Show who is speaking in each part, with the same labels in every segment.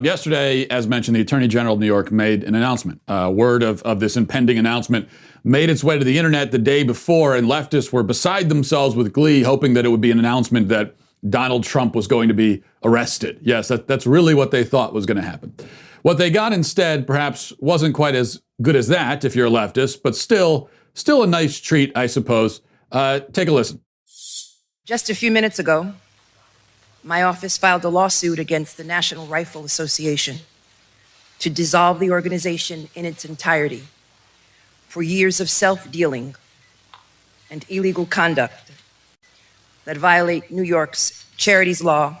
Speaker 1: Yesterday, as mentioned, the Attorney General of New York made an announcement. Word of this impending announcement made its way to the internet the day before, and leftists were beside themselves with glee, hoping that it would be an announcement that Donald Trump was going to be arrested. Yes, that's really what they thought was going to happen. What they got instead perhaps wasn't quite as good as that, if you're a leftist, but still a nice treat, I suppose. Take a listen.
Speaker 2: Just a few minutes ago, my office filed a lawsuit against the National Rifle Association to dissolve the organization in its entirety for years of self-dealing and illegal conduct that violate New York's charities law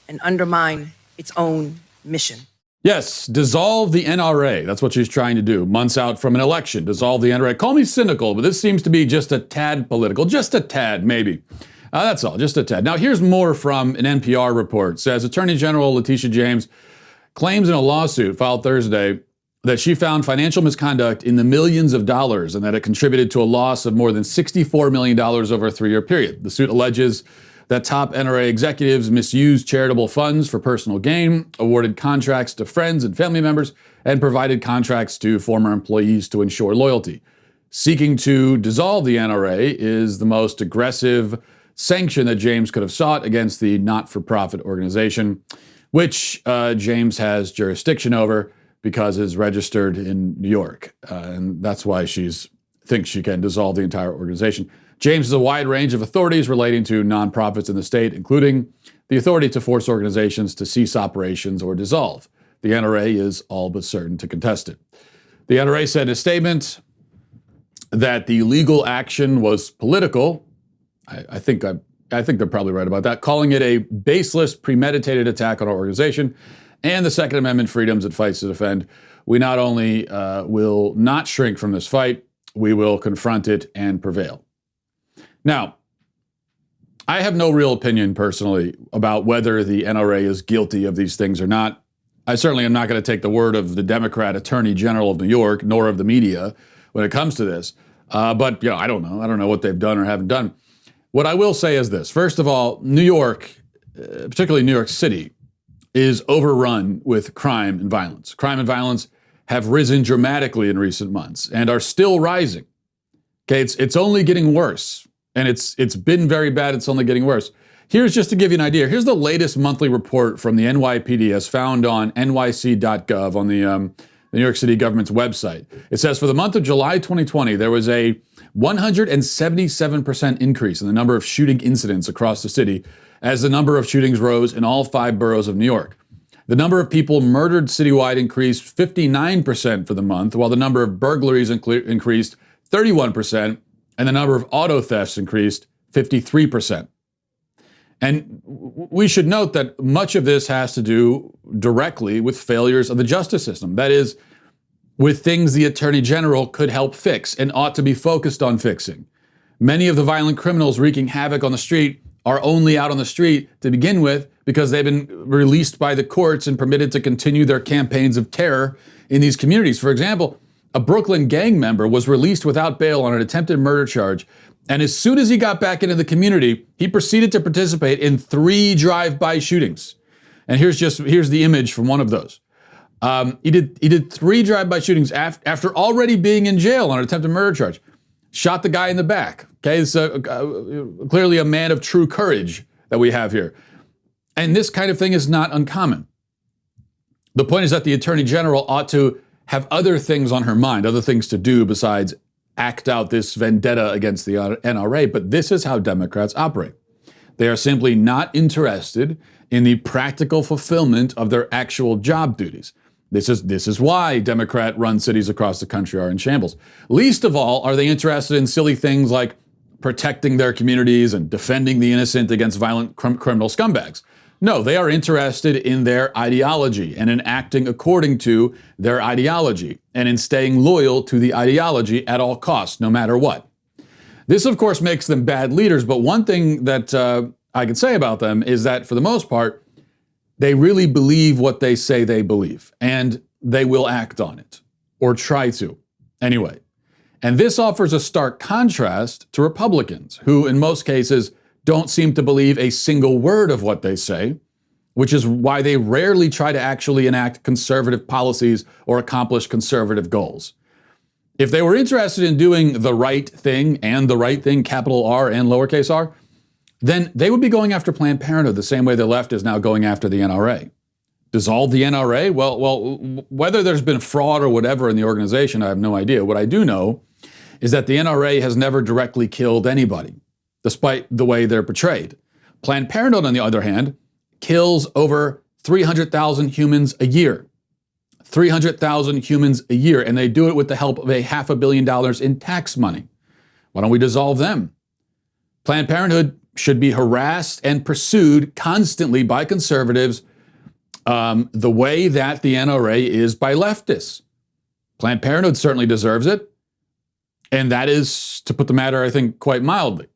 Speaker 2: and undermine its own mission.
Speaker 1: Yes, dissolve the NRA. That's what she's trying to do. Months out from an election, dissolve the NRA. Call me cynical, but this seems to be just a tad political. Just a tad, maybe. That's all, just a tad. Now, here's more from an NPR report. It says Attorney General Letitia James claims in a lawsuit filed Thursday that she found financial misconduct in the millions of dollars and that it contributed to a loss of more than $64 million over a 3-year period. The suit alleges that top NRA executives misused charitable funds for personal gain, awarded contracts to friends and family members, and provided contracts to former employees to ensure loyalty. Seeking to dissolve the NRA is the most aggressive sanction that James could have sought against the not-for-profit organization, which James has jurisdiction over because it's registered in New York. And that's why she thinks she can dissolve the entire organization. James has a wide range of authorities relating to nonprofits in the state, including the authority to force organizations to cease operations or dissolve. The NRA is all but certain to contest it. The NRA said in a statement that the legal action was political. I think they're probably right about that, calling it a baseless, premeditated attack on our organization and the Second Amendment freedoms it fights to defend. We not only will not shrink from this fight, we will confront it and prevail. Now, I have no real opinion personally about whether the NRA is guilty of these things or not. I certainly am not going to take the word of the Democrat Attorney General of New York, nor of the media when it comes to this. But I don't know. I don't know what they've done or haven't done. What I will say is this. First of all, New York, particularly New York City, is overrun with crime and violence. Crime and violence have risen dramatically in recent months and are still rising. Okay, it's only getting worse. And it's been very bad. It's only getting worse. Here's just to give you an idea. Here's the latest monthly report from the NYPD as found on nyc.gov on the New York City government's website. It says for the month of July 2020, there was a 177% increase in the number of shooting incidents across the city as the number of shootings rose in all 5 boroughs of New York. The number of people murdered citywide increased 59% for the month, while the number of burglaries increased 31%, and the number of auto thefts increased 53%. And we should note that much of this has to do directly with failures of the justice system. That is, with things the Attorney General could help fix and ought to be focused on fixing. Many of the violent criminals wreaking havoc on the street are only out on the street to begin with because they've been released by the courts and permitted to continue their campaigns of terror in these communities. For example, a Brooklyn gang member was released without bail on an attempted murder charge, and as soon as he got back into the community, he proceeded to participate in 3 drive-by shootings. And here's the image from one of those. He did 3 drive-by shootings after already being in jail on an attempted murder charge. Shot the guy in the back. Okay, it's clearly a man of true courage that we have here. And this kind of thing is not uncommon. The point is that the Attorney General ought to have other things on her mind, other things to do besides act out this vendetta against the NRA. But this is how Democrats operate. They are simply not interested in the practical fulfillment of their actual job duties. This is why Democrat-run cities across the country are in shambles. Least of all are they interested in silly things like protecting their communities and defending the innocent against violent criminal scumbags. No, they are interested in their ideology and in acting according to their ideology and in staying loyal to the ideology at all costs, no matter what. This, of course, makes them bad leaders, but one thing that I can say about them is that, for the most part, they really believe what they say they believe, and they will act on it, or try to, anyway. And this offers a stark contrast to Republicans, who, in most cases, don't seem to believe a single word of what they say, which is why they rarely try to actually enact conservative policies or accomplish conservative goals. If they were interested in doing the right thing, and the right thing, capital R and lowercase r, then they would be going after Planned Parenthood the same way the left is now going after the NRA. Dissolve the NRA? Well, whether there's been fraud or whatever in the organization, I have no idea. What I do know is that the NRA has never directly killed anybody, despite the way they're portrayed. Planned Parenthood, on the other hand, kills over 300,000 humans a year. 300,000 humans a year, and they do it with the help of $500 million in tax money. Why don't we dissolve them? Planned Parenthood should be harassed and pursued constantly by conservatives the way that the NRA is by leftists. Planned Parenthood certainly deserves it, and that is, to put the matter, I think, quite mildly.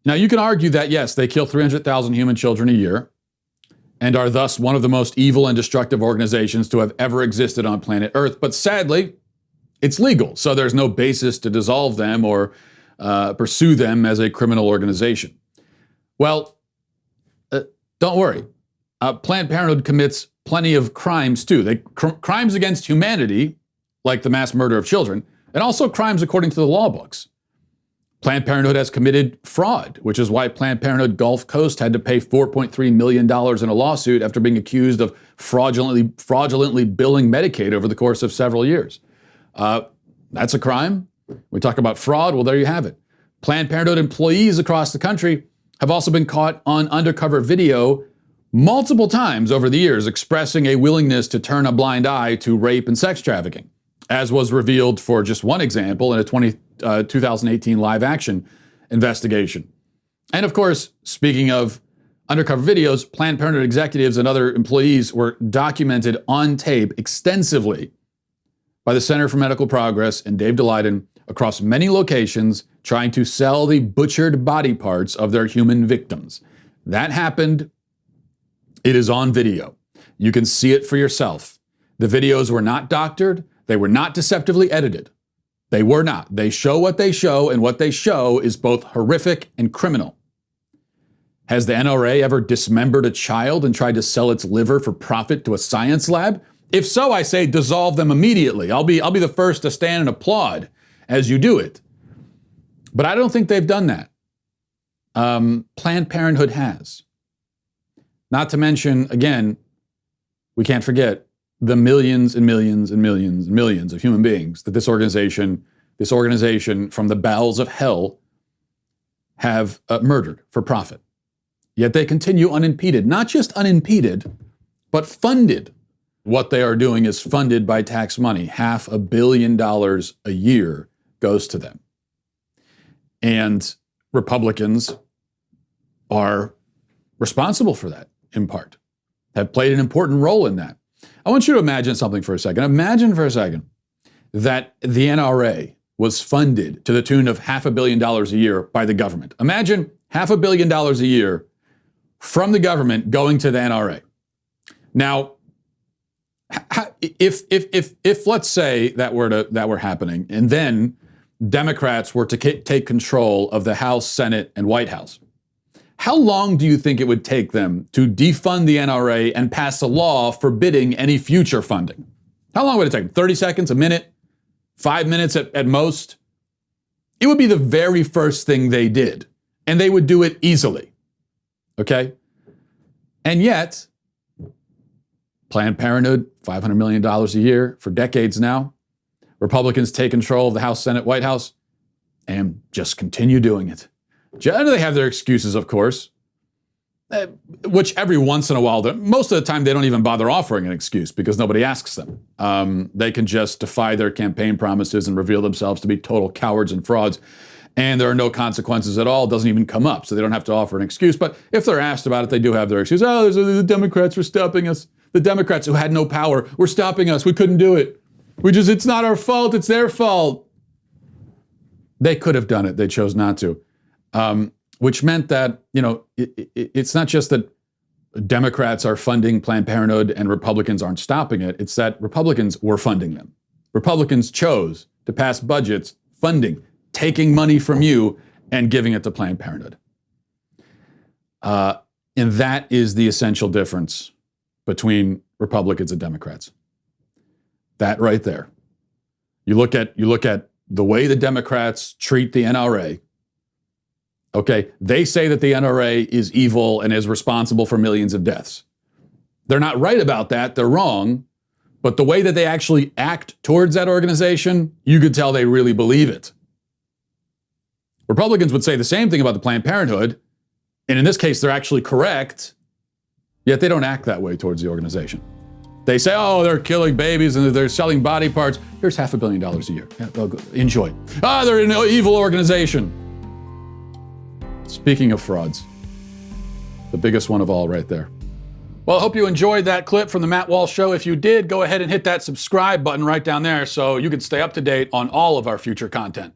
Speaker 1: Now, you can argue that, yes, they kill 300,000 human children a year and are thus one of the most evil and destructive organizations to have ever existed on planet Earth. But sadly, it's legal, so there's no basis to dissolve them or pursue them as a criminal organization. Well, don't worry. Planned Parenthood commits plenty of crimes, too. Crimes against humanity, like the mass murder of children, and also crimes according to the law books. Planned Parenthood has committed fraud, which is why Planned Parenthood Gulf Coast had to pay $4.3 million in a lawsuit after being accused of fraudulently billing Medicaid over the course of several years. That's a crime. We talk about fraud, well, there you have it. Planned Parenthood employees across the country have also been caught on undercover video multiple times over the years expressing a willingness to turn a blind eye to rape and sex trafficking, as was revealed, for just one example, in a 2018 live action investigation. And of course, speaking of undercover videos, Planned Parenthood executives and other employees were documented on tape extensively by the Center for Medical Progress and Dave Daleiden across many locations trying to sell the butchered body parts of their human victims. That happened. It is on video. You can see it for yourself. The videos were not doctored. They were not deceptively edited. They were not. They show what they show, and what they show is both horrific and criminal. Has the NRA ever dismembered a child and tried to sell its liver for profit to a science lab? If so, I say dissolve them immediately. I'll be the first to stand and applaud as you do it. But I don't think they've done that. Planned Parenthood has. Not to mention, again, we can't forget the millions and millions and millions and millions of human beings that this organization from the bowels of hell have murdered for profit. Yet they continue unimpeded, not just unimpeded, but funded. What they are doing is funded by tax money. $500 million a year goes to them. And Republicans are responsible for that, in part, have played an important role in that. I want you to imagine something for a second. Imagine for a second that the NRA was funded to the tune of $500 million a year by the government. Imagine $500 million a year from the government going to the NRA. Now, if let's say that were happening, and then Democrats were to take control of the House, Senate, and White House, how long do you think it would take them to defund the NRA and pass a law forbidding any future funding? How long would it take them? 30 seconds, a minute, 5 minutes at most? It would be the very first thing they did, and they would do it easily, okay? And yet, Planned Parenthood, $500 million a year for decades now. Republicans take control of the House, Senate, White House, and just continue doing it. They have their excuses, of course, which every once in a while, most of the time they don't even bother offering an excuse because nobody asks them. They can just defy their campaign promises and reveal themselves to be total cowards and frauds, and there are no consequences at all. It doesn't even come up, so they don't have to offer an excuse. But if they're asked about it, they do have their excuse. Oh, the Democrats were stopping us. The Democrats who had no power were stopping us. We couldn't do it. It's not our fault. It's their fault. They could have done it. They chose not to. Which meant that, it's not just that Democrats are funding Planned Parenthood and Republicans aren't stopping it. It's that Republicans were funding them. Republicans chose to pass budgets funding, taking money from you and giving it to Planned Parenthood. And that is the essential difference between Republicans and Democrats. That right there. You look at the way the Democrats treat the NRA. Okay, they say that the NRA is evil and is responsible for millions of deaths. They're not right about that, they're wrong, but the way that they actually act towards that organization, you could tell they really believe it. Republicans would say the same thing about the Planned Parenthood, and in this case, they're actually correct, yet they don't act that way towards the organization. They say, oh, they're killing babies and they're selling body parts. Here's $500 million a year. Yeah, enjoy. They're an evil organization. Speaking of frauds, the biggest one of all right there. Well, I hope you enjoyed that clip from the Matt Walsh Show. If you did, go ahead and hit that subscribe button right down there so you can stay up to date on all of our future content.